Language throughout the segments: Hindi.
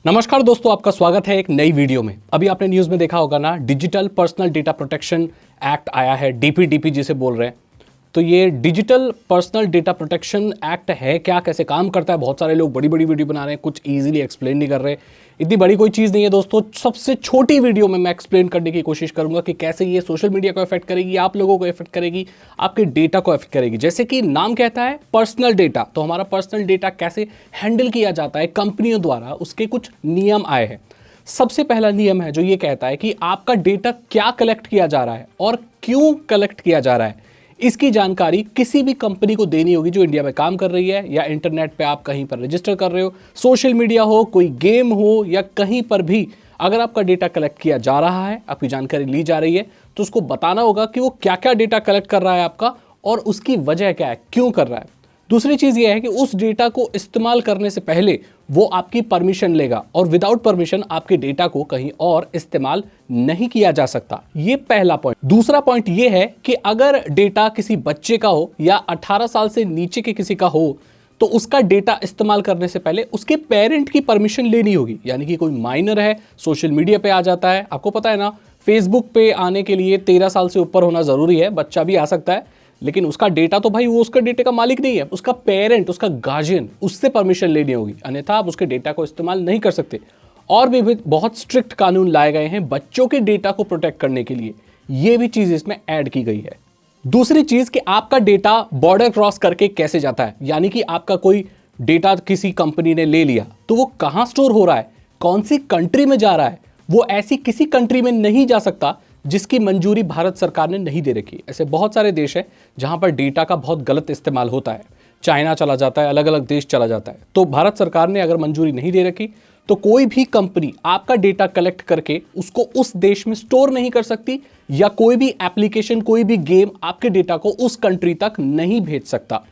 नमस्कार दोस्तों, आपका स्वागत है एक नई वीडियो में। अभी आपने न्यूज़ में देखा होगा ना, digital personal data protection act आया है, डीपीडीपी जिसे बोल रहे हैं। तो ये digital personal data protection act है क्या, कैसे काम करता है? बहुत सारे लोग बड़ी बड़ी वीडियो बना रहे हैं, कुछ इजीली एक्सप्लेन नहीं कर रहे। इतनी बड़ी कोई चीज़ नहीं है दोस्तों, सबसे छोटी वीडियो में मैं एक्सप्लेन करने की कोशिश करूंगा कि कैसे ये सोशल मीडिया को इफेक्ट करेगी, आप लोगों को इफेक्ट करेगी, आपके डेटा को इफेक्ट करेगी। जैसे कि नाम कहता है पर्सनल डेटा, तो हमारा पर्सनल डेटा कैसे हैंडल किया जाता है कंपनियों द्वारा, उसके कुछ नियम आए हैं। सबसे पहला नियम है जो ये कहता है कि आपका डेटा क्या कलेक्ट किया जा रहा है और क्यों कलेक्ट किया जा रहा है, इसकी जानकारी किसी भी कंपनी को देनी होगी जो इंडिया में काम कर रही है या इंटरनेट पे आप कहीं पर रजिस्टर कर रहे हो, सोशल मीडिया हो, कोई गेम हो या कहीं पर भी अगर आपका डेटा कलेक्ट किया जा रहा है, आपकी जानकारी ली जा रही है, तो उसको बताना होगा कि वो क्या क्या डेटा कलेक्ट कर रहा है आपका और उसकी वजह क्या है, क्यों कर रहा है। दूसरी चीज ये है कि उस डेटा को इस्तेमाल करने से पहले वो आपकी परमिशन लेगा और विदाउट परमिशन आपके डेटा को कहीं और इस्तेमाल नहीं किया जा सकता। ये पहला पॉइंट। दूसरा पॉइंट ये है कि अगर डेटा किसी बच्चे का हो या 18 साल से नीचे के किसी का हो, तो उसका डेटा इस्तेमाल करने से पहले उसके पेरेंट की परमिशन लेनी होगी। यानी कि कोई माइनर है, सोशल मीडिया पे आ जाता है, आपको पता है ना, फेसबुक पे आने के लिए 13 साल से ऊपर होना जरूरी है, बच्चा भी आ सकता है, लेकिन उसका डेटा तो भाई वो उसके डेटे का मालिक नहीं है, उसका पेरेंट, उसका गार्जियन, उससे परमिशन लेनी होगी, अन्यथा आप उसके डेटा को इस्तेमाल नहीं कर सकते। और भी बहुत स्ट्रिक्ट कानून लाए गए हैं बच्चों के डेटा को प्रोटेक्ट करने के लिए, ये भी चीज इसमें ऐड की गई है। दूसरी चीज कि आपका डेटा बॉर्डर क्रॉस करके कैसे जाता है, यानी कि आपका कोई डेटा किसी कंपनी ने ले लिया तो वो कहां स्टोर हो रहा है, कौन सी कंट्री में जा रहा है, वो ऐसी किसी कंट्री में नहीं जा सकता जिसकी मंजूरी भारत सरकार ने नहीं दे रखी। ऐसे बहुत सारे देश हैं जहां पर डेटा का बहुत गलत इस्तेमाल होता है, चाइना चला जाता है, अलग अलग देश चला जाता है। तो भारत सरकार ने अगर मंजूरी नहीं दे रखी तो कोई भी कंपनी आपका डेटा कलेक्ट करके उसको उस देश में स्टोर नहीं कर सकती, या कोई भी एप्लीकेशन, कोई भी गेम आपके डेटा को उस कंट्री तक नहीं भेज सकता।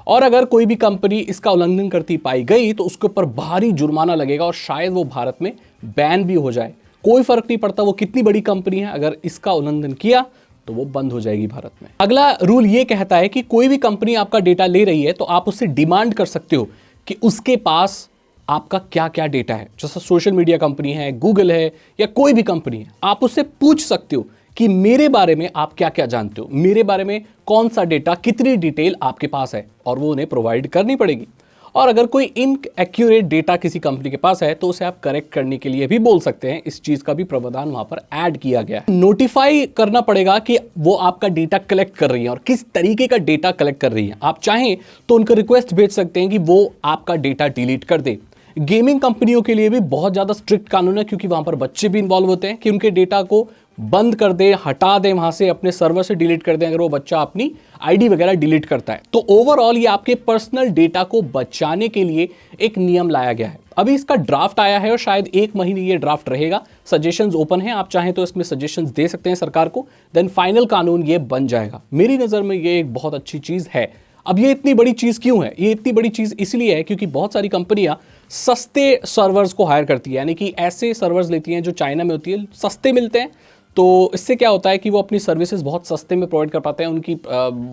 और अगर कोई भी कंपनी इसका उल्लंघन करती पाई गई तो उसके ऊपर भारी जुर्माना लगेगा और शायद वो भारत में बैन भी हो जाए। कोई फर्क नहीं पड़ता वो कितनी बड़ी कंपनी है, अगर इसका उल्लंघन किया तो वो बंद हो जाएगी भारत में। अगला रूल ये कहता है कि कोई भी कंपनी आपका डेटा ले रही है तो आप उससे डिमांड कर सकते हो कि उसके पास आपका क्या क्या डेटा है। जैसे सोशल मीडिया कंपनी है, गूगल है या कोई भी कंपनी है, आप उससे पूछ सकते हो कि मेरे बारे में आप क्या क्या जानते हो, मेरे बारे में कौन सा डेटा, कितनी डिटेल आपके पास है, और वो उन्हें प्रोवाइड करनी पड़ेगी। और अगर कोई इनएक्यूरेट डेटा किसी कंपनी के पास है तो उसे आप करेक्ट करने के लिए भी बोल सकते हैं। इस चीज का भी प्रावधान वहां पर ऐड किया गया है। नोटिफाई करना पड़ेगा कि वो आपका डेटा कलेक्ट कर रही है और किस तरीके का डेटा कलेक्ट कर रही है। आप चाहें तो उनको रिक्वेस्ट भेज सकते हैं कि वो आपका डेटा डिलीट कर दे। गेमिंग कंपनियों के लिए भी बहुत ज्यादा स्ट्रिक्ट कानून है, क्योंकि वहां पर बच्चे भी इन्वॉल्व होते हैं, कि उनके डेटा को बंद कर दे, हटा दे, वहां से अपने सर्वर से डिलीट कर दे अगर वो बच्चा अपनी आईडी वगैरह डिलीट करता है। तो ओवरऑल ये आपके पर्सनल डेटा को बचाने के लिए एक नियम लाया गया है। अभी इसका ड्राफ्ट आया है और शायद 1 महीने ये ड्राफ्ट रहेगा। सजेशंस ओपन है, आप चाहें तो इसमें सजेशंस दे सकते हैं सरकार को, देन फाइनल कानून ये बन जाएगा। मेरी नजर में ये एक बहुत अच्छी चीज है। अब ये इतनी बड़ी चीज क्यों है? ये इतनी बड़ी चीज इसलिए है क्योंकि बहुत सारी कंपनियां सस्ते सर्वर्स को हायर करती है, यानी कि ऐसे सर्वर्स लेती हैं जो चाइना में होती है, सस्ते मिलते हैं। तो इससे क्या होता है कि वो अपनी सर्विसेज बहुत सस्ते में प्रोवाइड कर पाते हैं, उनकी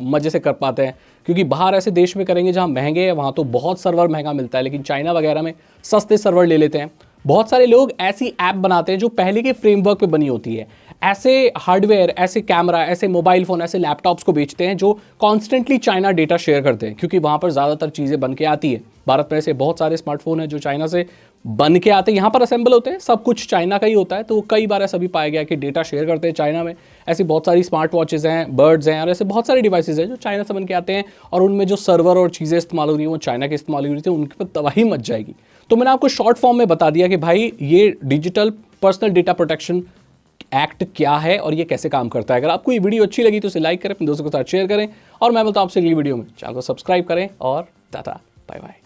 मजे से कर पाते हैं। क्योंकि बाहर ऐसे देश में करेंगे जहाँ महंगे हैं, वहाँ तो बहुत सर्वर महंगा मिलता है, लेकिन चाइना वगैरह में सस्ते सर्वर ले लेते हैं। बहुत सारे लोग ऐसी ऐप बनाते हैं जो पहले के फ्रेमवर्क पे बनी होती है, ऐसे हार्डवेयर, ऐसे कैमरा, ऐसे मोबाइल फ़ोन, ऐसे लैपटॉप्स को बेचते हैं जो कॉन्स्टेंटली चाइना डेटा शेयर करते हैं, क्योंकि वहाँ पर ज़्यादातर चीज़ें बन के आती है। भारत में ऐसे बहुत सारे स्मार्टफोन हैं जो चाइना से बन के आते हैं, यहाँ पर असेंबल होते हैं, सब कुछ चाइना का ही होता है। तो कई बार ऐसा भी पाया गया कि डेटा शेयर करते हैं चाइना में। ऐसी बहुत सारी स्मार्ट वॉचेज़ हैं, बर्ड्स हैं, और ऐसे बहुत सारे डिवाइसेज हैं जो चाइना से बन के आते हैं, और उनमें जो सर्वर और चीज़ें इस्तेमाल हो रही हैं वो चाइना की इस्तेमाल हो रही थी, उनके पर तबाही मच जाएगी। तो मैंने आपको शॉर्ट फॉर्म में बता दिया कि भाई ये digital personal data protection act क्या है और ये कैसे काम करता है। अगर आपको ये वीडियो अच्छी लगी तो इसे लाइक करें, अपने दोस्तों के साथ शेयर करें, और मैं बोलता हूं आपसे अगली वीडियो में चैनल को सब्सक्राइब करें, और टाटा बाय बाय।